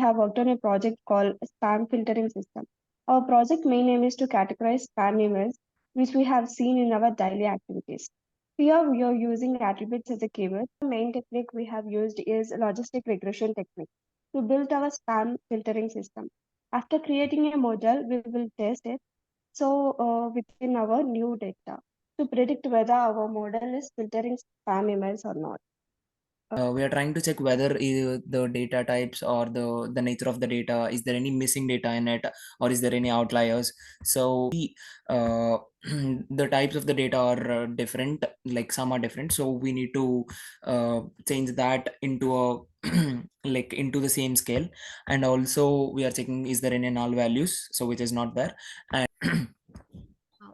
have worked on a project called spam filtering system. Our project main aim is to categorize spam emails, which we have seen in our daily activities. Here we are using attributes as a keyword. The main technique we have used is logistic regression technique to build our spam filtering system. After creating a model, we will test it within our new data to predict whether our model is filtering spam emails or not. We are trying to check whether the data types or the nature of the data, is there any missing data in it, or is there any outliers. So uh, the types of the data are different, like some are different, so we need to change that into a like into the same scale. And also we are checking, is there any null values, so which is not there. And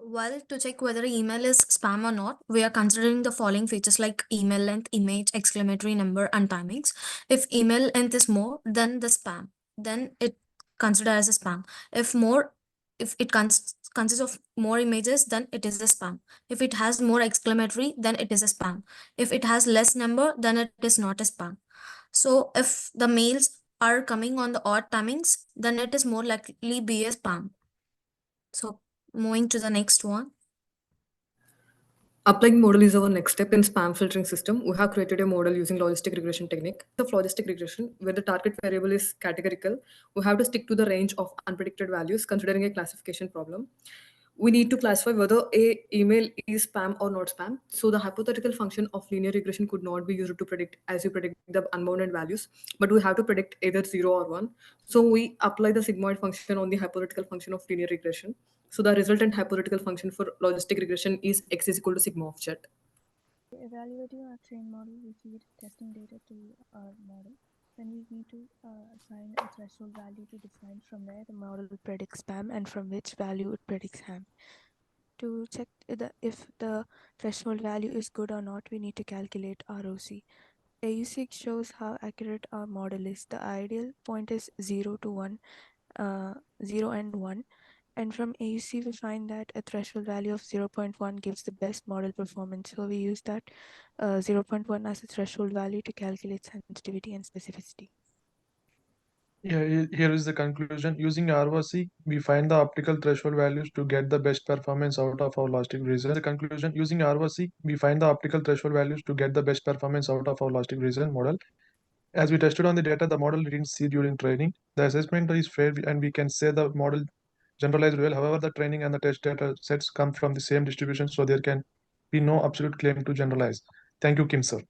Well, to check whether email is spam or not, we are considering the following features like email length, image, exclamatory number, and timings. If email length is more than the spam, then it considered as a spam. If it consists of more images, then it is a spam. If it has more exclamatory, then it is a spam. If it has less number, then it is not a spam. So if the mails are coming on the odd timings, then it is more likely be a spam. So moving to the next one. Applying model is our next step in spam filtering system. We have created a model using logistic regression technique. Of logistic regression, where the target variable is categorical, we have to stick to the range of unpredicted values considering a classification problem. We need to classify whether a email is spam or not spam. So the hypothetical function of linear regression could not be used to predict as you predict the unbounded values, but we have to predict either 0 or 1. So we apply the sigmoid function on the hypothetical function of linear regression. So the resultant hypothetical function for logistic regression is x is equal to sigma of z. Evaluating our trained model, we feed testing data to our model. Then we need to assign a threshold value to define from where the model predicts spam and from which value it predicts ham. To check if the threshold value is good or not, we need to calculate ROC. AUC shows how accurate our model is. The ideal point is 0 to 1, 0 and 1. And from AUC, we find that a threshold value of 0.1 gives the best model performance. So we use that 0.1 as a threshold value to calculate sensitivity and specificity. Yeah, here is the conclusion. Using ROC, we find the optical threshold values to get the best performance out of our logistic regression. The conclusion, using ROC, we find the optical threshold values to get the best performance out of our logistic regression model. As we tested on the data, the model didn't see during training. The assessment is fair and we can say the model generalized well. However, the training and the test data sets come from the same distribution, so there can be no absolute claim to generalize. Thank you, Kim sir.